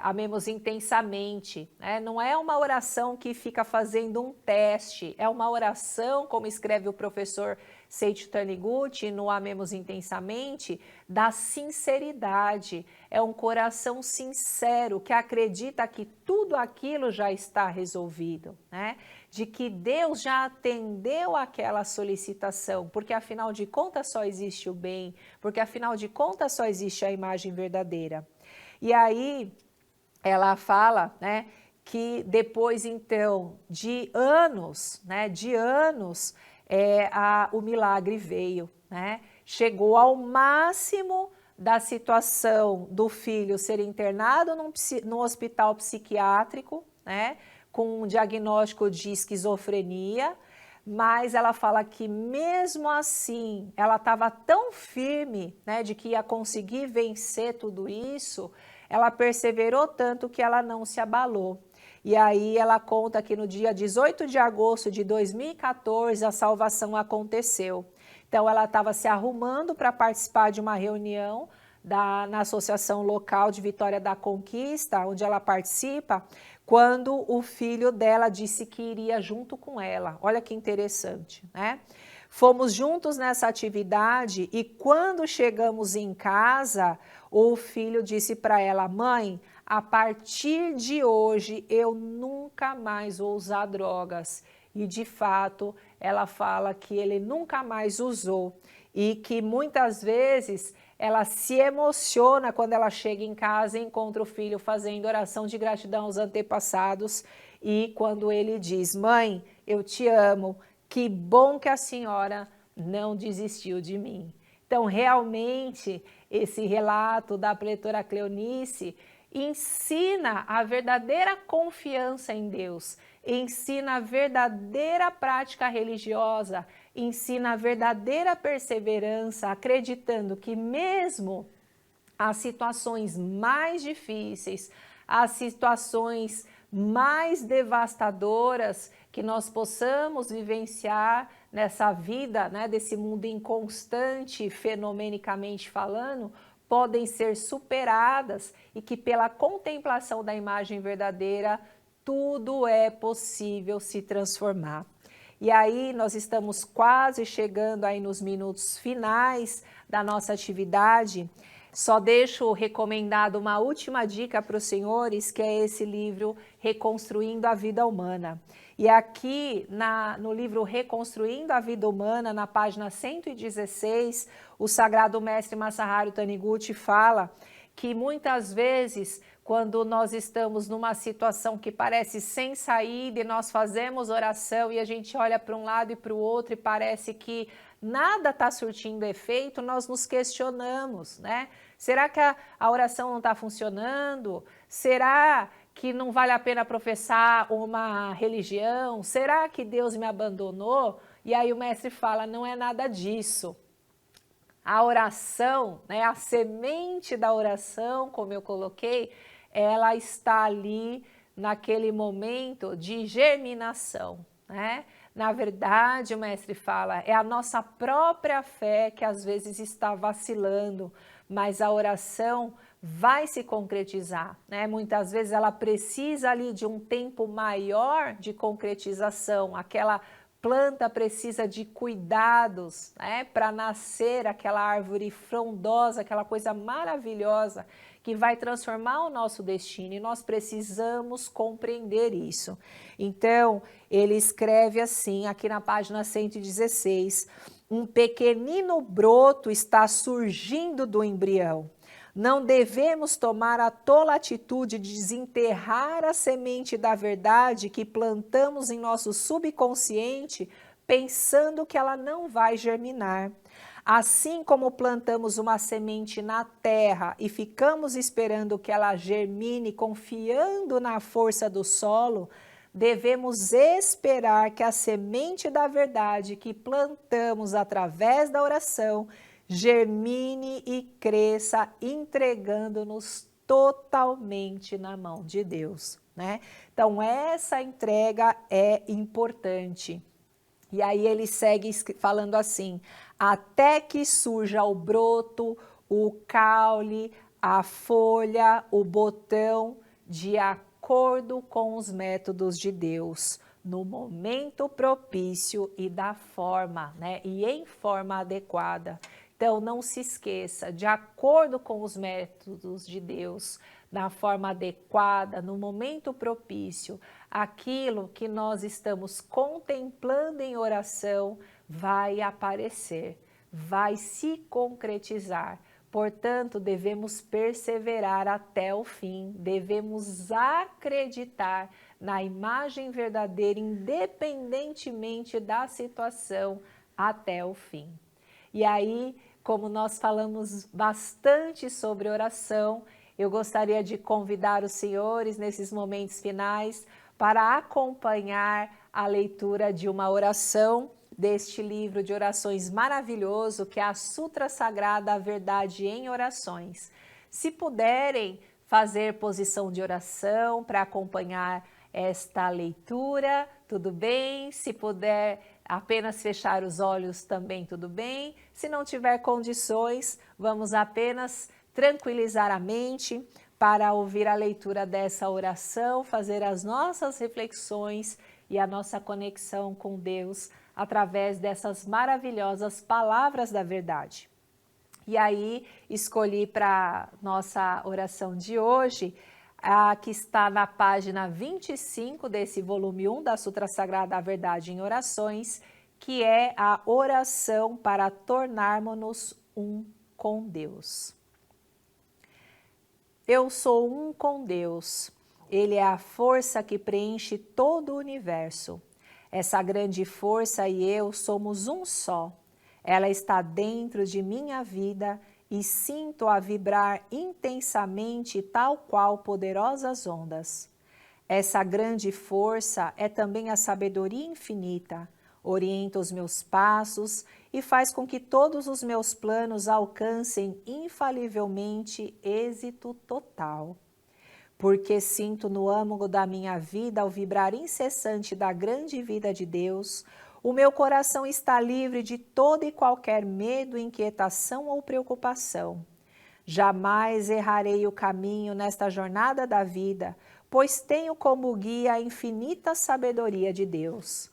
Amemos Intensamente, né? Não é uma oração que fica fazendo um teste, é uma oração, como escreve o professor Seiichi Taniguchi no Amemos Intensamente, da sinceridade. É um coração sincero que acredita que tudo aquilo já está resolvido, né? De que Deus já atendeu aquela solicitação, porque afinal de contas só existe o bem, porque afinal de contas só existe a imagem verdadeira. E aí ela fala, né, que depois então de anos, o milagre veio, né? Chegou ao máximo da situação do filho ser internado num hospital psiquiátrico, né, com um diagnóstico de esquizofrenia, mas ela fala que mesmo assim ela estava tão firme, né, de que ia conseguir vencer tudo isso, ela perseverou tanto que ela não se abalou. E aí ela conta que no dia 18 de agosto de 2014 a salvação aconteceu. Então ela estava se arrumando para participar de uma reunião na Associação Local de Vitória da Conquista, onde ela participa, quando o filho dela disse que iria junto com ela. Olha que interessante, né? Fomos juntos nessa atividade e quando chegamos em casa, o filho disse para ela: mãe, a partir de hoje eu nunca mais vou usar drogas. E de fato, ela fala que ele nunca mais usou e que muitas vezes ela se emociona quando ela chega em casa e encontra o filho fazendo oração de gratidão aos antepassados e quando ele diz: mãe, eu te amo, que bom que a senhora não desistiu de mim. Então, realmente, esse relato da preletora Cleonice ensina a verdadeira confiança em Deus, ensina a verdadeira prática religiosa, ensina a verdadeira perseverança, acreditando que mesmo as situações mais difíceis, as situações mais devastadoras que nós possamos vivenciar nessa vida, né, desse mundo inconstante, fenomenicamente falando, podem ser superadas e que pela contemplação da imagem verdadeira, tudo é possível se transformar. E aí nós estamos quase chegando aí nos minutos finais da nossa atividade. Só deixo recomendado uma última dica para os senhores, que é esse livro Reconstruindo a Vida Humana. E aqui no livro Reconstruindo a Vida Humana, na página 116, o Sagrado Mestre Masaharu Taniguchi fala que muitas vezes, quando nós estamos numa situação que parece sem saída e nós fazemos oração e a gente olha para um lado e para o outro e parece que nada está surtindo efeito, nós nos questionamos, né? Será que a oração não está funcionando? Será que não vale a pena professar uma religião? Será que Deus me abandonou? E aí o mestre fala, não é nada disso. A oração, né, a semente da oração, como eu coloquei, ela está ali naquele momento de germinação, né? Na verdade, o mestre fala, é a nossa própria fé que às vezes está vacilando, mas a oração vai se concretizar, né? Muitas vezes ela precisa ali de um tempo maior de concretização, aquela planta precisa de cuidados, né, para nascer aquela árvore frondosa, aquela coisa maravilhosa que vai transformar o nosso destino, e nós precisamos compreender isso. Então, ele escreve assim, aqui na página 116, um pequenino broto está surgindo do embrião. Não devemos tomar a tola atitude de desenterrar a semente da verdade que plantamos em nosso subconsciente, pensando que ela não vai germinar. Assim como plantamos uma semente na terra e ficamos esperando que ela germine, confiando na força do solo, devemos esperar que a semente da verdade que plantamos através da oração germine e cresça, entregando-nos totalmente na mão de Deus, né? Então, essa entrega é importante. E aí ele segue falando assim, até que surja o broto, o caule, a folha, o botão, de acordo com os métodos de Deus, no momento propício e da forma, né? E em forma adequada. Então, não se esqueça, de acordo com os métodos de Deus, na forma adequada, no momento propício, aquilo que nós estamos contemplando em oração vai aparecer, vai se concretizar. Portanto, devemos perseverar até o fim, devemos acreditar na imagem verdadeira, independentemente da situação, até o fim. E aí, como nós falamos bastante sobre oração, eu gostaria de convidar os senhores nesses momentos finais para acompanhar a leitura de uma oração deste livro de orações maravilhoso, que é a Sutra Sagrada, a Verdade em Orações. Se puderem fazer posição de oração para acompanhar esta leitura, tudo bem? Se puder apenas fechar os olhos, também tudo bem. Se não tiver condições, vamos apenas tranquilizar a mente para ouvir a leitura dessa oração, fazer as nossas reflexões e a nossa conexão com Deus através dessas maravilhosas palavras da verdade. E aí, escolhi para nossa oração de hoje, a que está na página 25 desse volume 1 da Sutra Sagrada A Verdade em Orações, que é a oração para tornarmos-nos um com Deus. Eu sou um com Deus. Ele é a força que preenche todo o universo. Essa grande força e eu somos um só. Ela está dentro de minha vida e sinto-a vibrar intensamente, tal qual poderosas ondas. Essa grande força é também a sabedoria infinita, orienta os meus passos e faz com que todos os meus planos alcancem infalivelmente êxito total. Porque sinto no âmago da minha vida, ao vibrar incessante da grande vida de Deus, o meu coração está livre de todo e qualquer medo, inquietação ou preocupação. Jamais errarei o caminho nesta jornada da vida, pois tenho como guia a infinita sabedoria de Deus.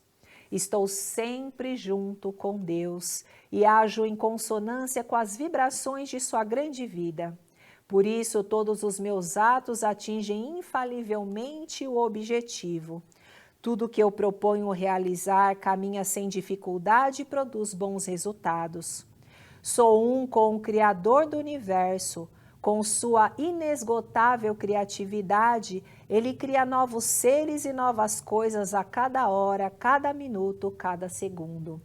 Estou sempre junto com Deus e ajo em consonância com as vibrações de sua grande vida. Por isso, todos os meus atos atingem infalivelmente o objetivo. Tudo que eu proponho realizar caminha sem dificuldade e produz bons resultados. Sou um com o Criador do Universo. Com sua inesgotável criatividade, ele cria novos seres e novas coisas a cada hora, cada minuto, cada segundo.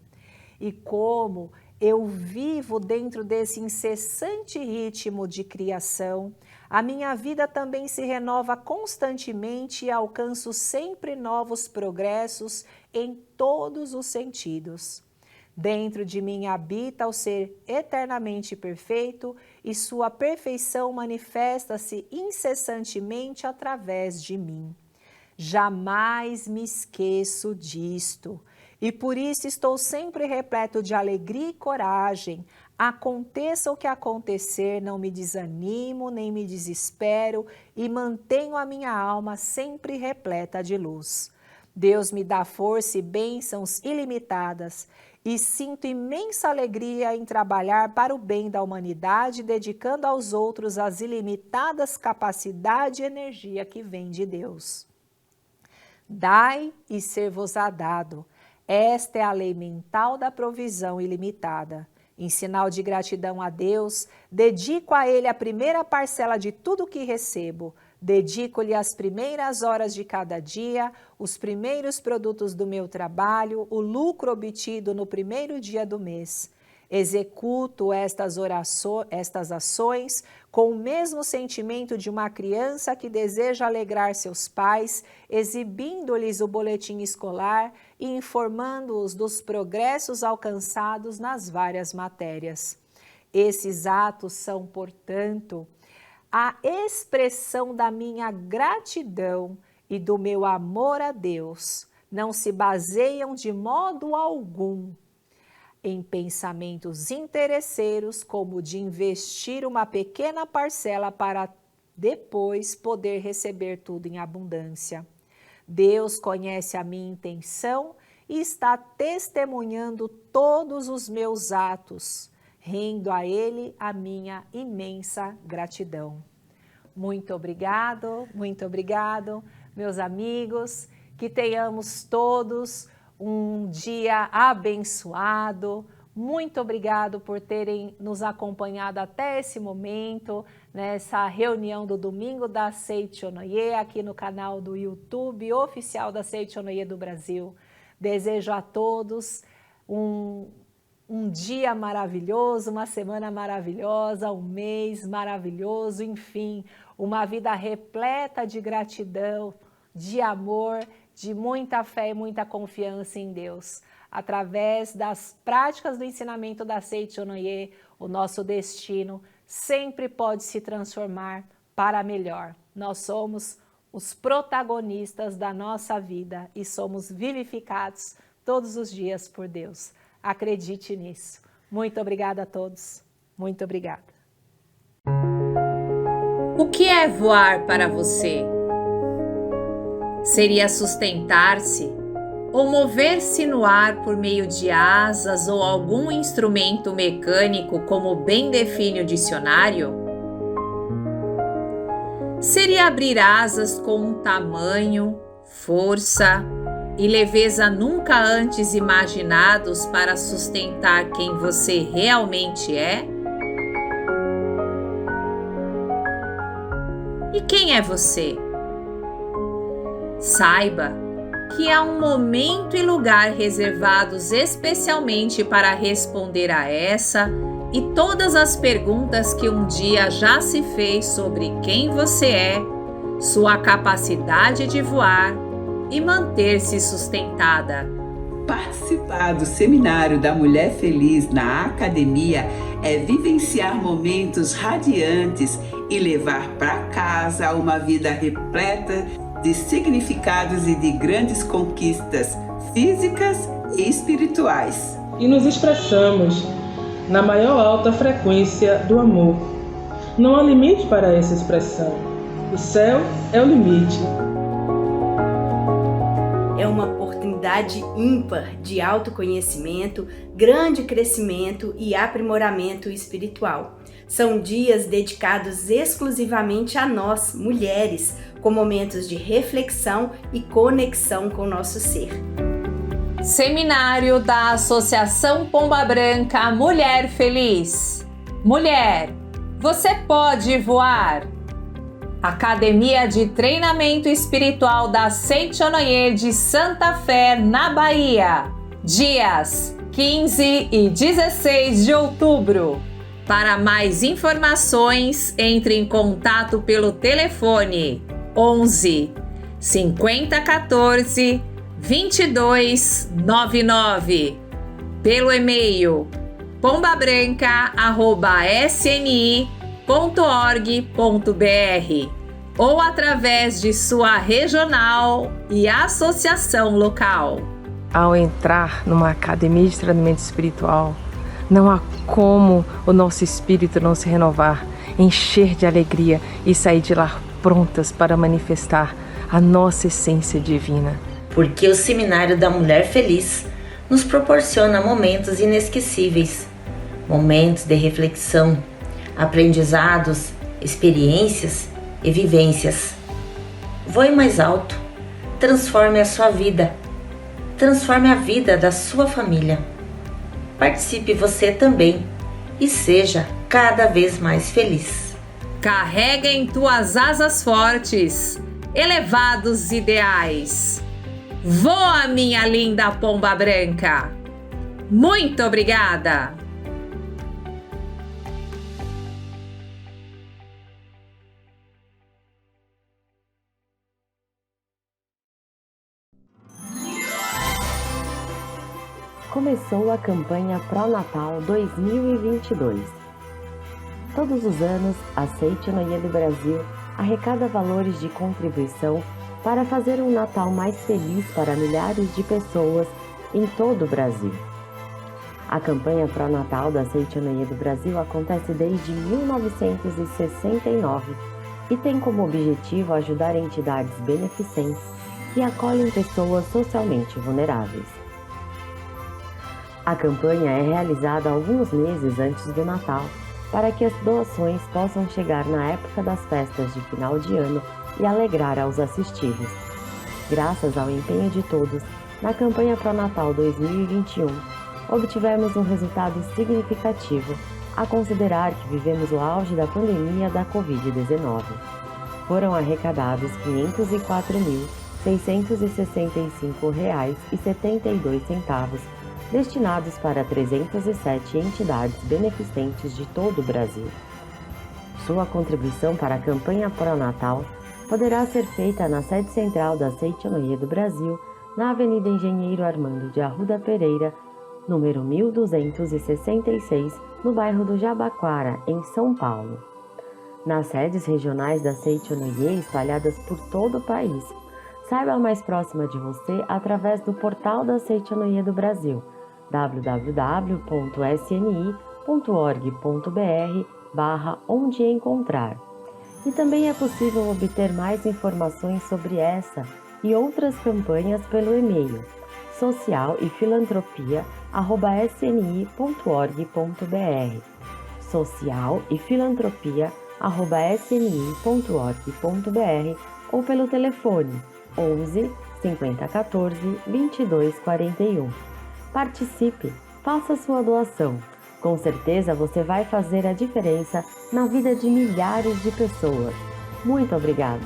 E como eu vivo dentro desse incessante ritmo de criação, a minha vida também se renova constantemente e alcanço sempre novos progressos em todos os sentidos. Dentro de mim habita o ser eternamente perfeito e sua perfeição manifesta-se incessantemente através de mim. Jamais me esqueço disto e por isso estou sempre repleto de alegria e coragem. Aconteça o que acontecer, não me desanimo nem me desespero e mantenho a minha alma sempre repleta de luz. Deus me dá força e bênçãos ilimitadas e sinto imensa alegria em trabalhar para o bem da humanidade, dedicando aos outros as ilimitadas capacidade e energia que vem de Deus. Dai e ser-vos-á dado. Esta é a lei mental da provisão ilimitada. Em sinal de gratidão a Deus, dedico a Ele a primeira parcela de tudo que recebo. Dedico-lhe as primeiras horas de cada dia, os primeiros produtos do meu trabalho, o lucro obtido no primeiro dia do mês. Executo estas ações com o mesmo sentimento de uma criança que deseja alegrar seus pais, exibindo-lhes o boletim escolar e informando-os dos progressos alcançados nas várias matérias. Esses atos são, portanto, a expressão da minha gratidão e do meu amor a Deus. Não se baseiam de modo algum em pensamentos interesseiros, como de investir uma pequena parcela para depois poder receber tudo em abundância. Deus conhece a minha intenção e está testemunhando todos os meus atos. Rendo a Ele a minha imensa gratidão. Muito obrigado, meus amigos, que tenhamos todos um dia abençoado. Muito obrigado por terem nos acompanhado até esse momento, nessa reunião do Domingo da Seichonoye, aqui no canal do YouTube oficial da Seichonoye do Brasil. Desejo a todos um dia maravilhoso, uma semana maravilhosa, um mês maravilhoso, enfim, uma vida repleta de gratidão, de amor, de muita fé e muita confiança em Deus. Através das práticas do ensinamento da Seichonoye, o nosso destino sempre pode se transformar para melhor. Nós somos os protagonistas da nossa vida e somos vivificados todos os dias por Deus. Acredite nisso. Muito obrigada a todos. Muito obrigada. O que é voar para você? Seria sustentar-se ou mover-se no ar por meio de asas ou algum instrumento mecânico, como bem define o dicionário? Seria abrir asas com um tamanho, força e leveza nunca antes imaginados para sustentar quem você realmente é? E quem é você? Saiba que há um momento e lugar reservados especialmente para responder a essa e todas as perguntas que um dia já se fez sobre quem você é, sua capacidade de voar e manter-se sustentada. Participar do Seminário da Mulher Feliz na Academia é vivenciar momentos radiantes e levar para casa uma vida repleta de significados e de grandes conquistas físicas e espirituais. E nos expressamos na maior alta frequência do amor. Não há limite para essa expressão. O céu é o limite. É uma oportunidade oportunidade ímpar de autoconhecimento, grande crescimento e aprimoramento espiritual. São dias dedicados exclusivamente a nós, mulheres, com momentos de reflexão e conexão com o nosso ser. Seminário da Associação Pomba Branca Mulher Feliz. Mulher, você pode voar! Academia de Treinamento Espiritual da Seichonoye de Santa Fé, na Bahia. Dias 15 e 16 de outubro. Para mais informações, entre em contato pelo telefone 11 5014 2299, pelo e-mail pombabranca@sni.org.br ou através de sua regional e associação local. Ao entrar numa academia de treinamento espiritual, não há como o nosso espírito não se renovar, encher de alegria e sair de lá prontas para manifestar a nossa essência divina. Porque o Seminário da Mulher Feliz nos proporciona momentos inesquecíveis, momentos de reflexão, aprendizados, experiências e vivências. Voe mais alto, transforme a sua vida, transforme a vida da sua família. Participe você também e seja cada vez mais feliz. Carrega em tuas asas fortes, elevados ideais. Voa, minha linda pomba branca! Muito obrigada! Começou a campanha Pró-Natal 2022. Todos os anos, a Seichonoye do Brasil arrecada valores de contribuição para fazer um Natal mais feliz para milhares de pessoas em todo o Brasil. A campanha Pró-Natal da Seichonoye do Brasil acontece desde 1969 e tem como objetivo ajudar entidades beneficentes que acolhem pessoas socialmente vulneráveis. A campanha é realizada alguns meses antes do Natal, para que as doações possam chegar na época das festas de final de ano e alegrar aos assistidos. Graças ao empenho de todos, na campanha Pró-Natal 2021, obtivemos um resultado significativo, a considerar que vivemos o auge da pandemia da Covid-19. Foram arrecadados R$ 504.665,72, destinados para 307 entidades beneficentes de todo o Brasil. Sua contribuição para a campanha Pró-Natal poderá ser feita na sede central da Seichonoye do Brasil, na Avenida Engenheiro Armando de Arruda Pereira, número 1266, no bairro do Jabaquara, em São Paulo. Nas sedes regionais da Seichonoye espalhadas por todo o país. Saiba a mais próxima de você através do portal da Seichonoye do Brasil, www.sni.org.br/onde encontrar. E também é possível obter mais informações sobre essa e outras campanhas pelo e-mail socialefilantropia@sni.org.br socialefilantropia@sni.org.br ou pelo telefone 11 5014 2241. Participe, faça sua doação. Com certeza você vai fazer a diferença na vida de milhares de pessoas. Muito obrigada!